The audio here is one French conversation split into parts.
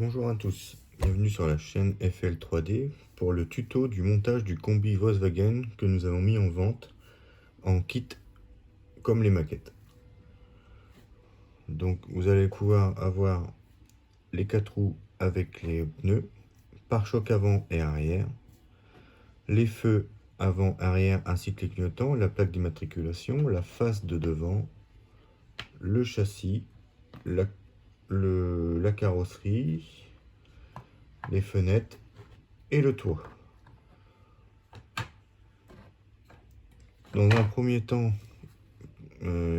Bonjour à tous, bienvenue sur la chaîne FL3D pour le tuto du montage du combi Volkswagen que nous avons mis en vente en kit comme les maquettes. Donc vous allez pouvoir avoir les 4 roues avec les pneus, pare-choc avant et arrière, les feux avant, arrière ainsi que les clignotants, la plaque d'immatriculation, la face de devant, le châssis, la carrosserie, les fenêtres et le toit. Dans un premier temps,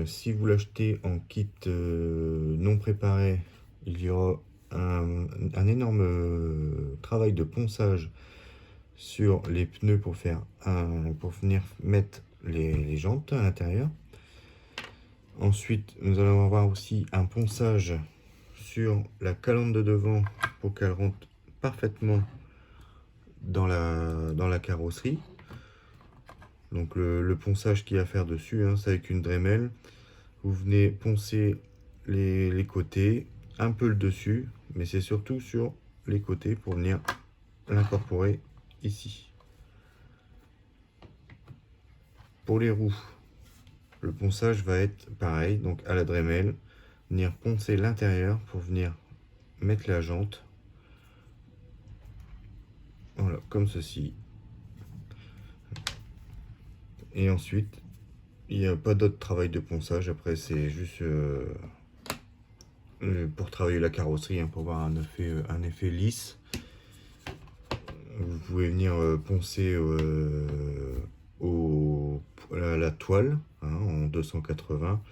si vous l'achetez en kit non préparé, il y aura un énorme travail de ponçage sur les pneus pour venir mettre les jantes à l'intérieur. Ensuite, nous allons avoir aussi un ponçage sur la calandre de devant pour qu'elle rentre parfaitement dans la carrosserie. Donc le ponçage qu'il y a à faire dessus, hein, c'est avec une Dremel. Vous venez poncer les côtés, un peu le dessus, mais c'est surtout sur les côtés pour venir l'incorporer ici. Pour les roues, le ponçage va être pareil, donc à la Dremel, venir poncer l'intérieur pour venir mettre la jante. Voilà, comme ceci. Et ensuite, il n'y a pas d'autre travail de ponçage. Après, c'est juste pour travailler la carrosserie, hein, pour avoir un effet lisse. Vous pouvez venir poncer la toile, hein, en 280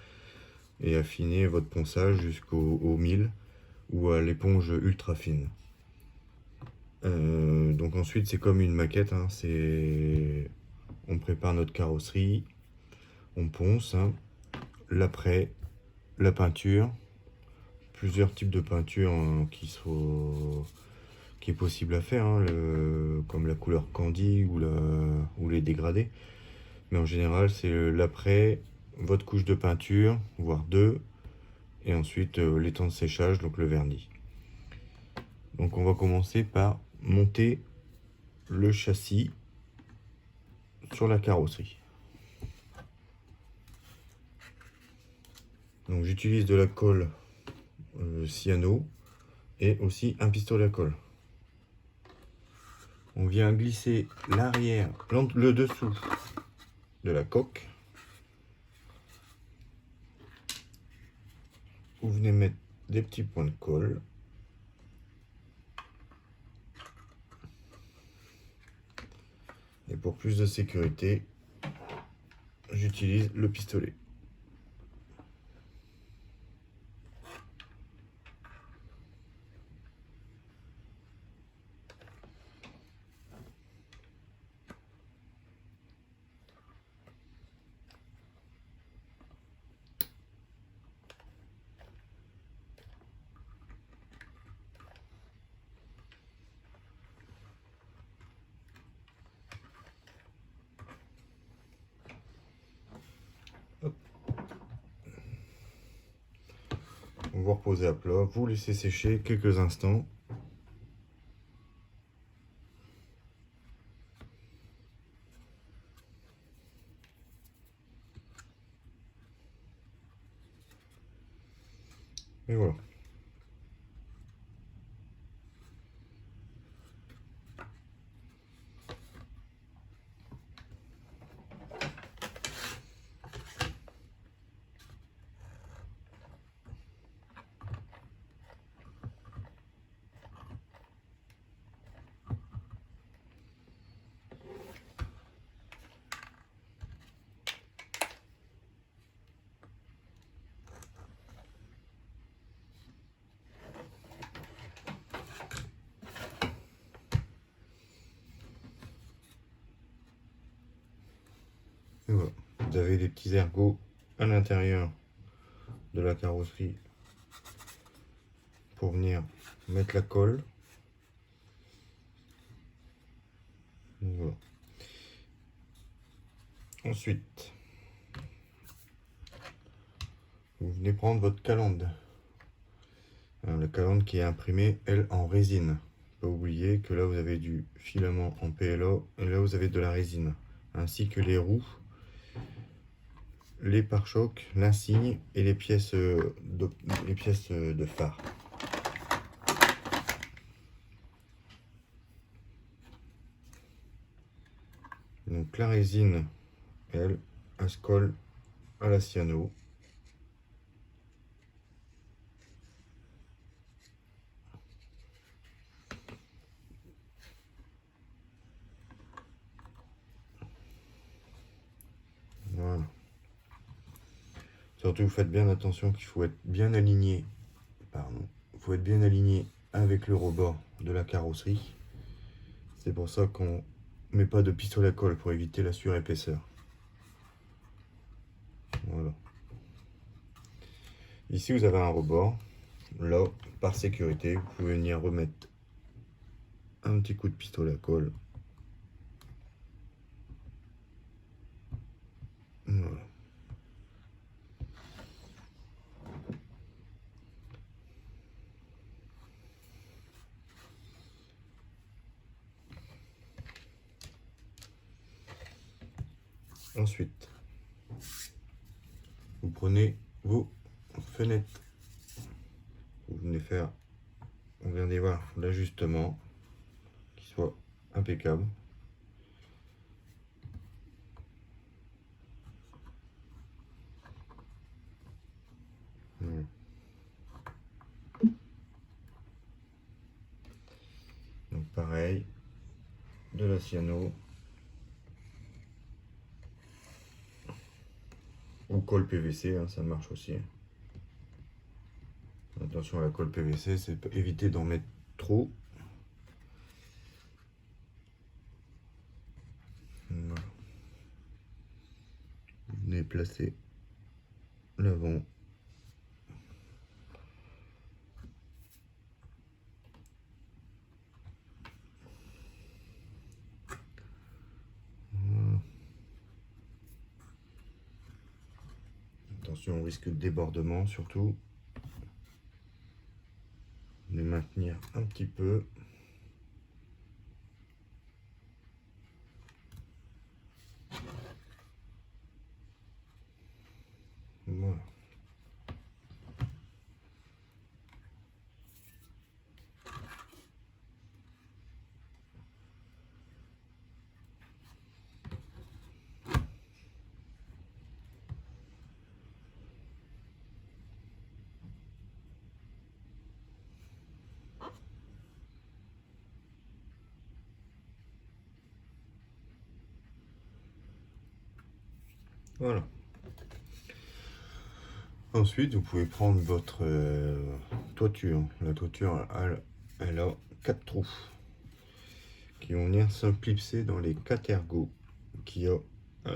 et affiner votre ponçage jusqu'au 1000 ou à l'éponge ultra fine. Donc ensuite c'est comme une maquette, hein, on prépare notre carrosserie, on ponce, hein, l'après, la peinture, plusieurs types de peinture, hein, qui est possible à faire, hein, comme la couleur candy ou les dégradés. Mais en général, c'est l'après, votre couche de peinture, voire deux, et ensuite les temps de séchage, donc le vernis. Donc on va commencer par monter le châssis sur la carrosserie. Donc j'utilise de la colle cyano et aussi un pistolet à colle. On vient glisser l'arrière, le dessous de la coque. Vous venez mettre des petits points de colle. Et pour plus de sécurité, j'utilise le pistolet. Hop. Vous reposez à plat, vous laissez sécher quelques instants. Et voilà. Et voilà. Vous avez des petits ergots à l'intérieur de la carrosserie pour venir mettre la colle. Voilà. Ensuite, vous venez prendre votre calandre La calandre qui est imprimée, elle, en résine. Pas oublier que là vous avez du filament en PLA et là vous avez de la résine, ainsi que les roues, les pare-chocs, l'insigne et les pièces de phare. Donc la résine, elle se colle à la cyano. Voilà. Surtout faites bien attention qu'il faut être bien aligné. Pardon. Il faut être bien aligné avec le rebord de la carrosserie. C'est pour ça qu'on met pas de pistolet à colle pour éviter la surépaisseur. Voilà. Ici vous avez un rebord. Là, par sécurité, vous pouvez venir remettre un petit coup de pistolet à colle. Voilà. Ensuite, vous prenez vos fenêtres. Vous venez faire, on vient d'y voir l'ajustement, qui soit impeccable. Voilà. Donc pareil, de la cyano ou colle PVC, hein, ça marche aussi. Attention à la colle PVC, c'est éviter d'en mettre trop. Voilà. Vous venez placer l'avant. Voilà. Attention au risque de débordement surtout. De maintenir un petit peu. Voilà. Voilà. Ensuite, vous pouvez prendre votre toiture. La toiture, elle a 4 trous qui vont venir se clipser dans les 4 ergots qui a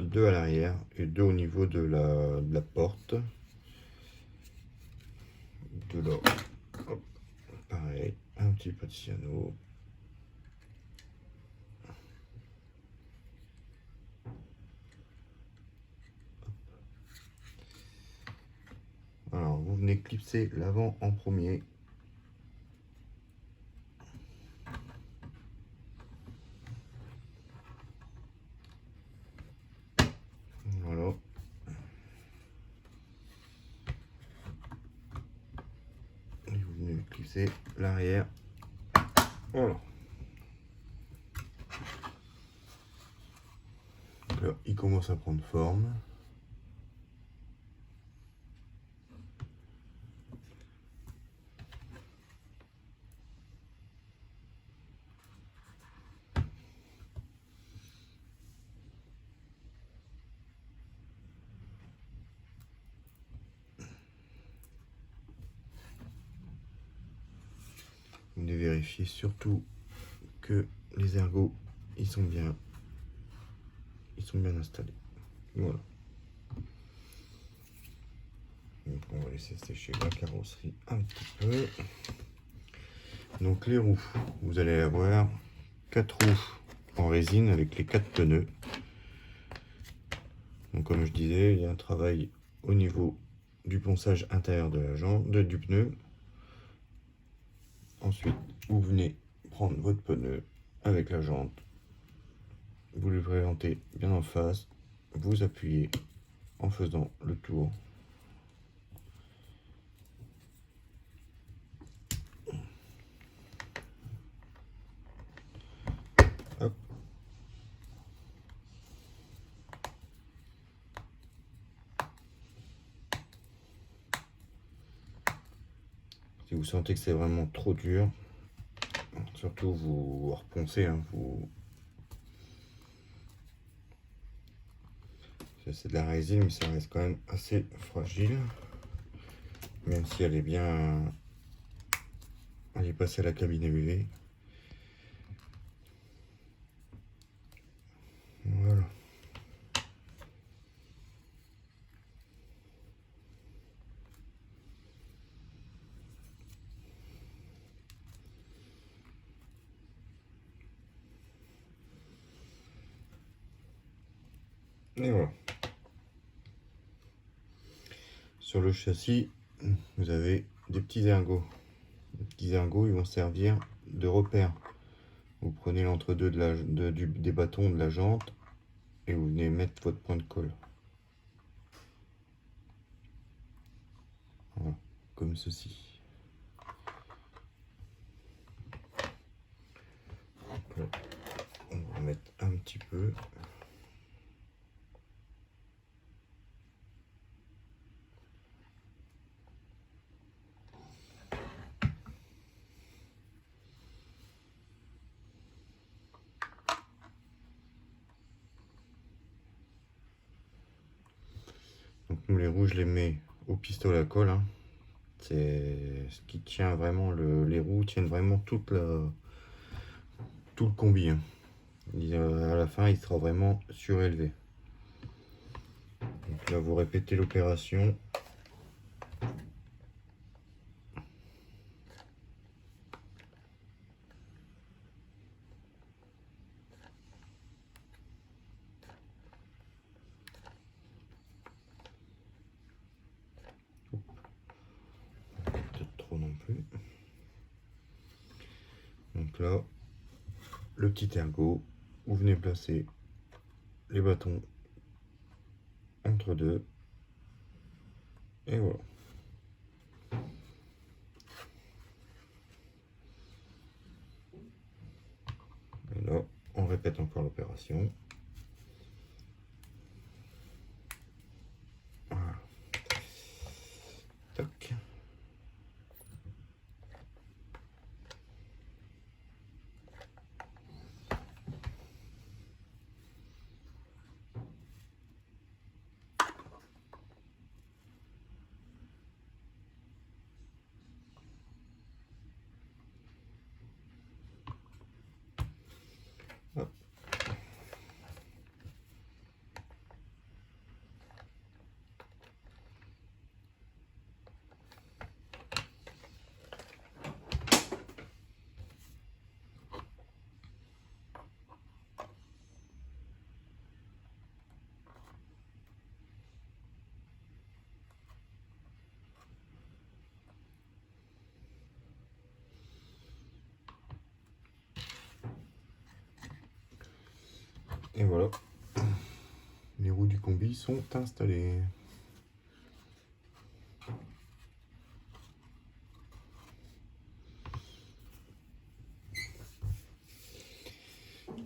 2 à l'arrière et 2 au niveau de la porte. De là, hop, pareil, un petit peu de cyano. Alors, vous venez clipser l'avant en premier. Voilà. Et vous venez clipser l'arrière. Voilà. Donc là, il commence à prendre forme. Vous devez vérifier surtout que les ergots ils sont bien installés. Voilà. Donc on va laisser sécher la carrosserie un petit peu. Donc les roues, vous allez avoir 4 roues en résine avec les 4 pneus. Donc comme je disais, il y a un travail au niveau du ponçage intérieur de la jambe, du pneu. Ensuite, vous venez prendre votre pneu avec la jante, vous le présentez bien en face, vous appuyez en faisant le tour. Hop. Si vous sentez que c'est vraiment trop dur, surtout vous reponcez, hein, c'est de la résine, mais ça reste quand même assez fragile, même si elle est bien, elle est passée à la cabine UV. Voilà. Et voilà. Sur le châssis, vous avez des petits ergots. Les petits ergots, ils vont servir de repère. Vous prenez l'entre-deux des bâtons de la jante et vous venez mettre votre point de colle. Voilà, comme ceci. Donc là, on va mettre un petit peu. Donc nous les roues, je les mets au pistolet à colle, hein. C'est ce qui tient vraiment, les roues tiennent vraiment tout le combi, hein. À la fin, il sera vraiment surélevé. Donc là, vous répétez l'opération. Peut-être trop non plus. Donc là, le petit ergot, vous venez placer les bâtons entre deux. Et voilà. Et là, on répète encore l'opération. Voilà. Tac. Hop. Et voilà, les roues du combi sont installées.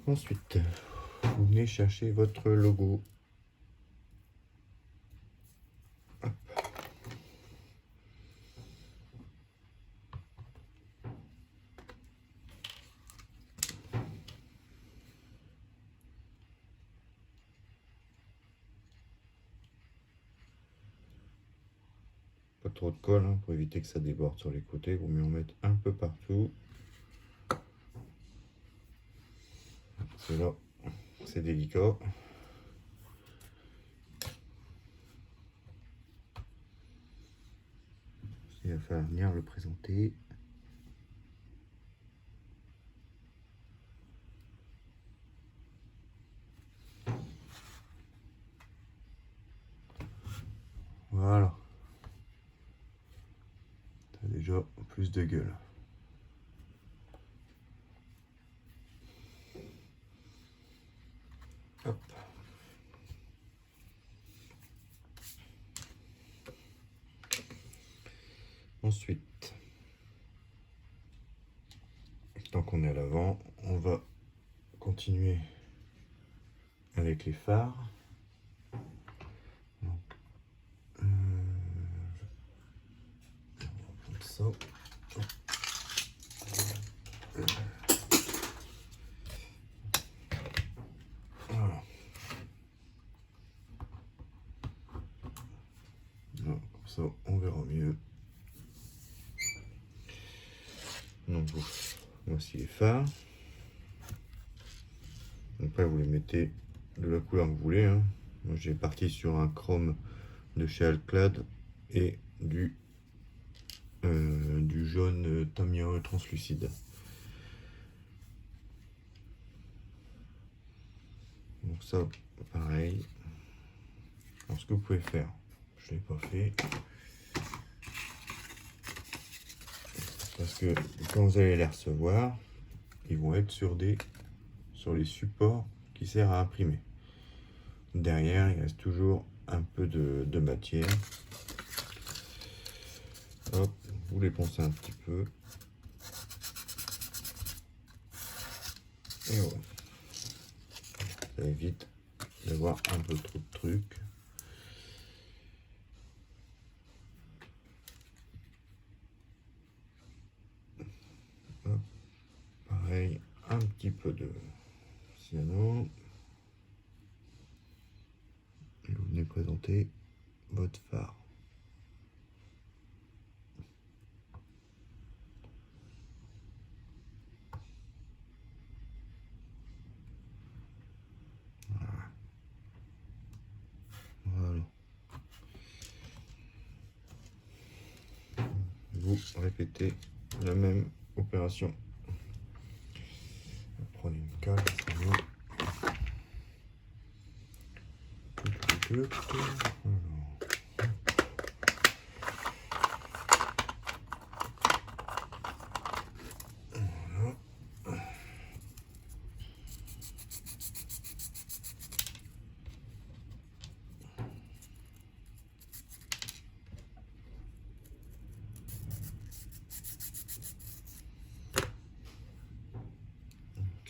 Ensuite, vous venez chercher votre logo. Hop. Pas trop de colle, hein, pour éviter que ça déborde sur les côtés. Il vaut mieux en mettre un peu partout. C'est là, c'est délicat. Il va falloir venir le présenter. Voilà. Ça a déjà plus de gueule. Ensuite, tant qu'on est à l'avant, on va continuer avec les phares. Donc, on va prendre ça. Voilà. Comme ça, on verra mieux. Donc, voici les phares. Après, vous les mettez de la couleur que vous voulez. Hein. Moi, j'ai parti sur un chrome de chez Alclad et du jaune Tamiya translucide. Donc ça, pareil. Alors, ce que vous pouvez faire, je l'ai pas fait. Parce que quand vous allez les recevoir, ils vont être sur les supports qui servent à imprimer. Derrière, il reste toujours un peu de matière. Hop, vous les poncez un petit peu. Et voilà. Ça évite d'avoir un peu trop de trucs. Hop. Pareil, un petit peu de cyano. Et vous venez présenter votre phare. Voilà. Vous répétez la même opération. Prenez une cale.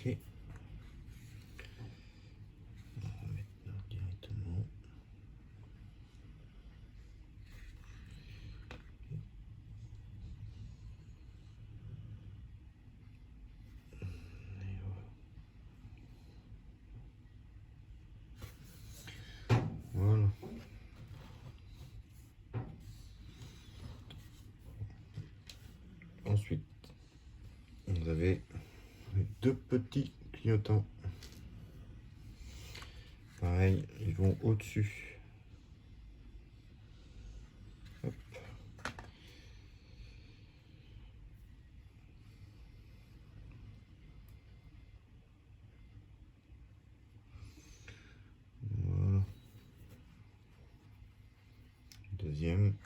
Ok. On va mettre là directement. Voilà. Ensuite, vous avez les deux petits clignotants. Pareil, ils vont au-dessus. Hop. Voilà. Deuxième.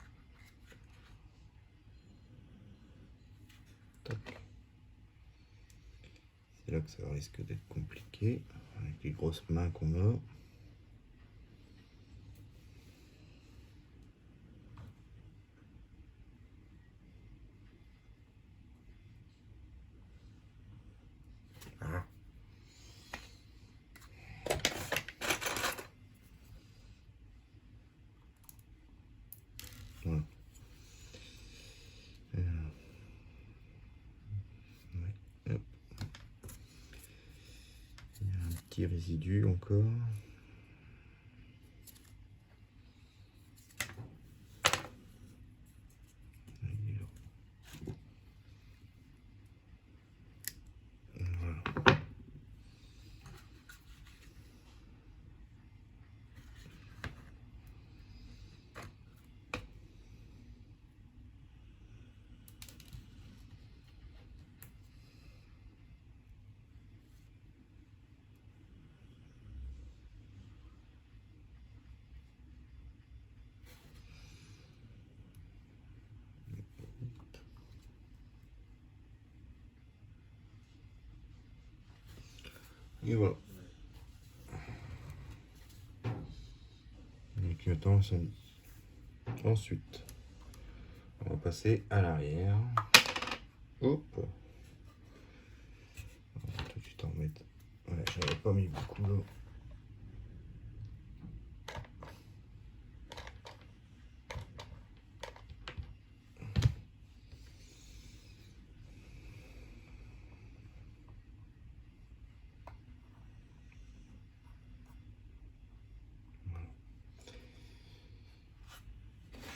Tac. C'est là que ça risque d'être compliqué avec les grosses mains qu'on a. Ah. Voilà. Ouais, hop. Il y a un petit résidu encore. Voilà. Et voilà. Les clignotants sont... Ensuite, on va passer à l'arrière. Hop. On va tout de suite en remettre. Ouais, j'avais pas mis beaucoup d'eau.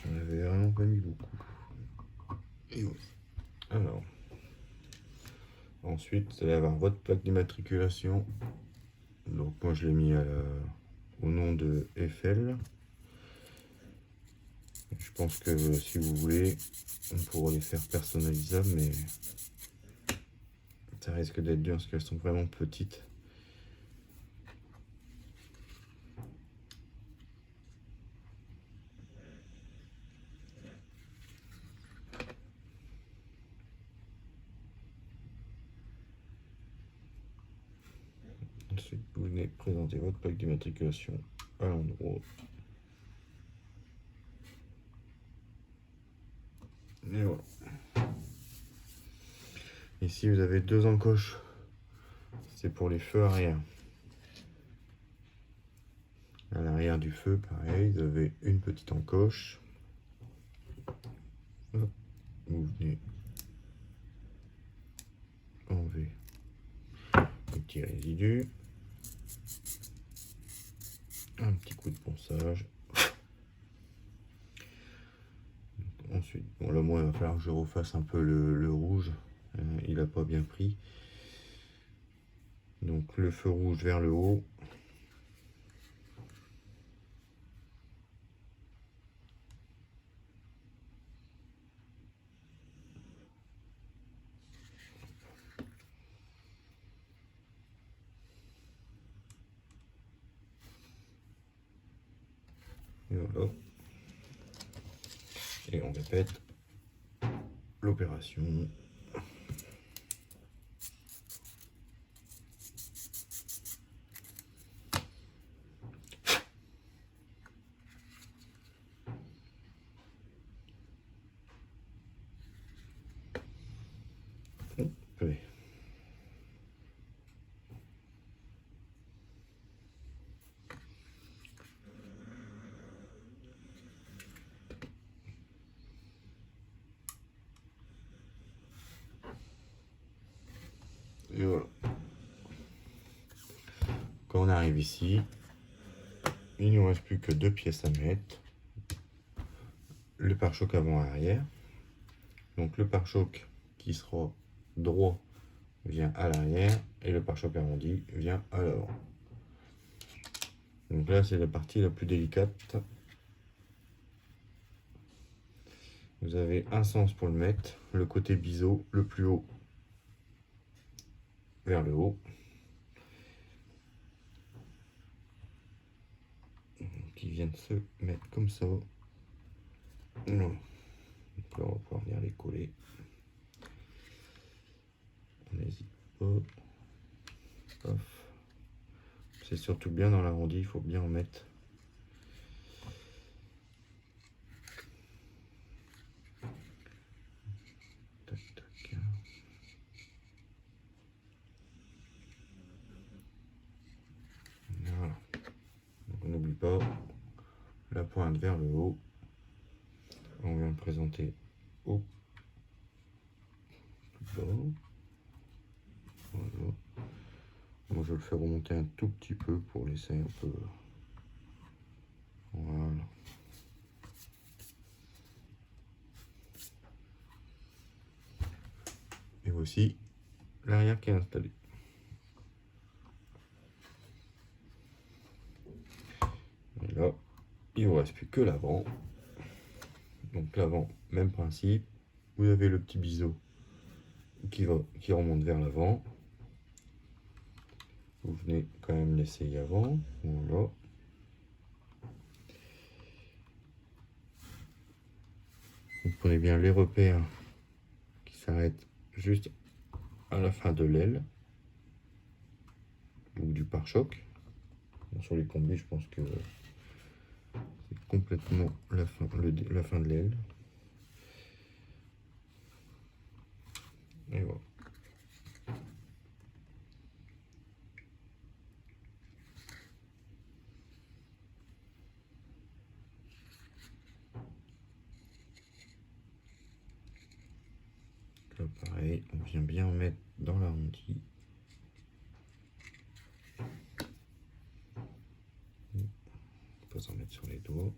J'en avais vraiment pas mis beaucoup. Et oui. Alors, ensuite, vous allez avoir votre plaque d'immatriculation. Donc moi je l'ai mis au nom de FL. Je pense que si vous voulez, on pourra les faire personnalisables, mais ça risque d'être dur parce qu'elles sont vraiment petites. Ensuite, vous venez présenter votre plaque d'immatriculation à l'endroit. Et voilà. Ici, vous avez deux encoches. C'est pour les feux arrière. À l'arrière du feu, pareil, vous avez une petite encoche. Hop. Vous venez enlever les petits résidus. Un petit coup de ponçage. Ensuite, bon là moi il va falloir que je refasse un peu le rouge. Il n'a pas bien pris. Donc le feu rouge vers le haut. Et voilà. Et on répète l'opération. Oui. Et voilà. Quand on arrive ici, il ne nous reste plus que deux pièces à mettre. Le pare-choc avant et arrière. Donc le pare-choc qui sera droit vient à l'arrière et le pare-choc arrondi vient à l'avant. Donc là c'est la partie la plus délicate. Vous avez un sens pour le mettre, le côté biseau, le plus haut vers le haut. Qui vient de se mettre comme ça. Non. Donc là on va pouvoir venir les coller. On n'hésite pas. C'est surtout bien dans l'arrondi, il faut bien en mettre. Tac, tac. Voilà. Donc on n'oublie pas la pointe vers le haut. On vient le présenter au bas. Voilà. Moi je le fais remonter un tout petit peu pour laisser un peu. Voilà. Et voici l'arrière qui est installé. Et là, il ne vous reste plus que l'avant. Donc l'avant, même principe. Vous avez le petit biseau qui remonte vers l'avant. Vous venez quand même l'essayer avant. Voilà. Vous prenez bien les repères qui s'arrêtent juste à la fin de l'aile ou du pare-choc. Bon, sur les combis, je pense que c'est complètement la fin de l'aile. pareil, on vient bien mettre dans l'arrondi. On peut s'en mettre sur les doigts.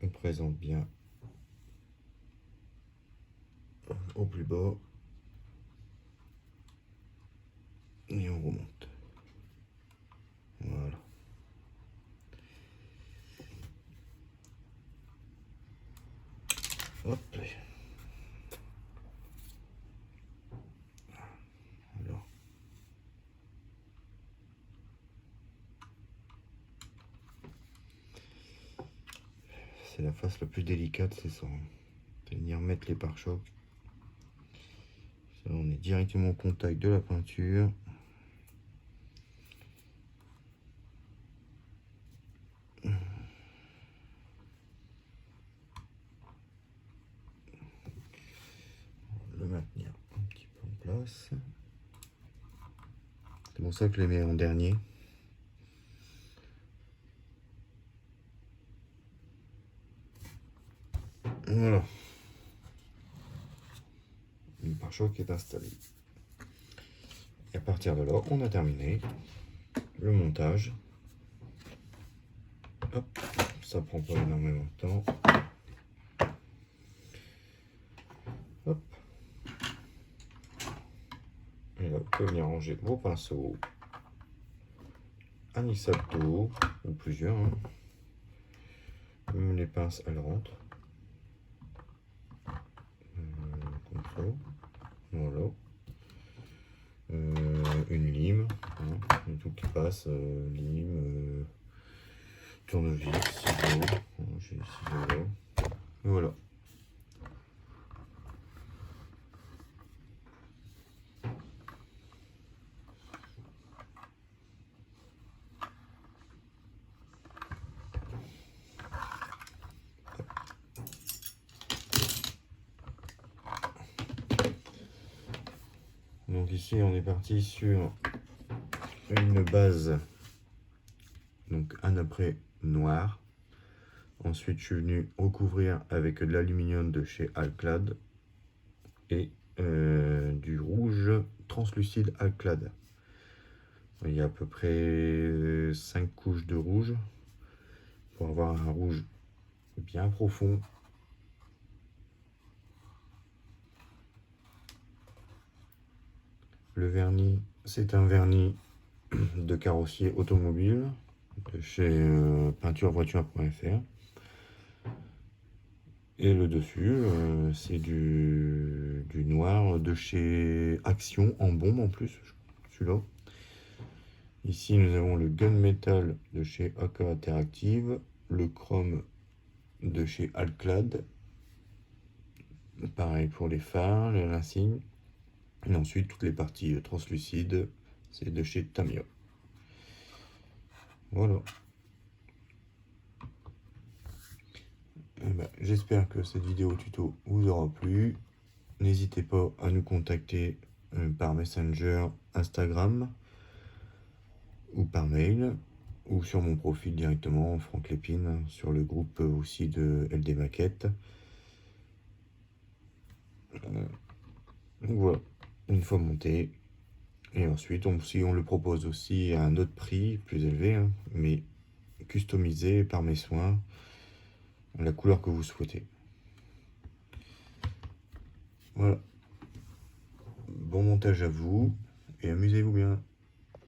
On présente bien au plus bas et on remonte. Voilà. Hop. Alors. C'est la face la plus délicate, c'est ça. C'est venir mettre les pare-chocs. On est directement au contact de la peinture. Le maintenir un petit peu en place. C'est pour ça que je les mets en dernier. Voilà. Le pare-choc est installé. Et à partir de là, on a terminé le montage. Hop, ça prend pas énormément de temps. Hop. Et là, vous pouvez venir ranger vos pinceaux. Un Issapto, ou plusieurs. Hein. Même les pinces, elles rentrent. Comme ça. Voilà. Une lime. Hein. Tout qui passe. Lime. Tournevis, ciseaux. J'ai les ciseaux là. Et voilà. Donc ici on est parti sur une base, donc un après noir. Ensuite je suis venu recouvrir avec de l'aluminium de chez Alclad et du rouge translucide Alclad. Il y a à peu près 5 couches de rouge pour avoir un rouge bien profond. Le vernis, c'est un vernis de carrossier automobile de chez peinturevoiture.fr. Et le dessus, c'est du noir de chez Action en bombe en plus, celui-là. Ici, nous avons le gunmetal de chez AK Interactive, le chrome de chez Alclad. Pareil pour les phares, les insignes. Et ensuite, toutes les parties translucides, c'est de chez Tamiya. Voilà. J'espère que cette vidéo tuto vous aura plu. N'hésitez pas à nous contacter par Messenger, Instagram ou par mail ou sur mon profil directement, Franck Lépine, sur le groupe aussi de LD Maquette. Donc voilà, une fois monté. Et ensuite, si on le propose aussi à un autre prix plus élevé, hein, mais customisé par mes soins, la couleur que vous souhaitez. Voilà. Bon montage à vous et amusez-vous bien.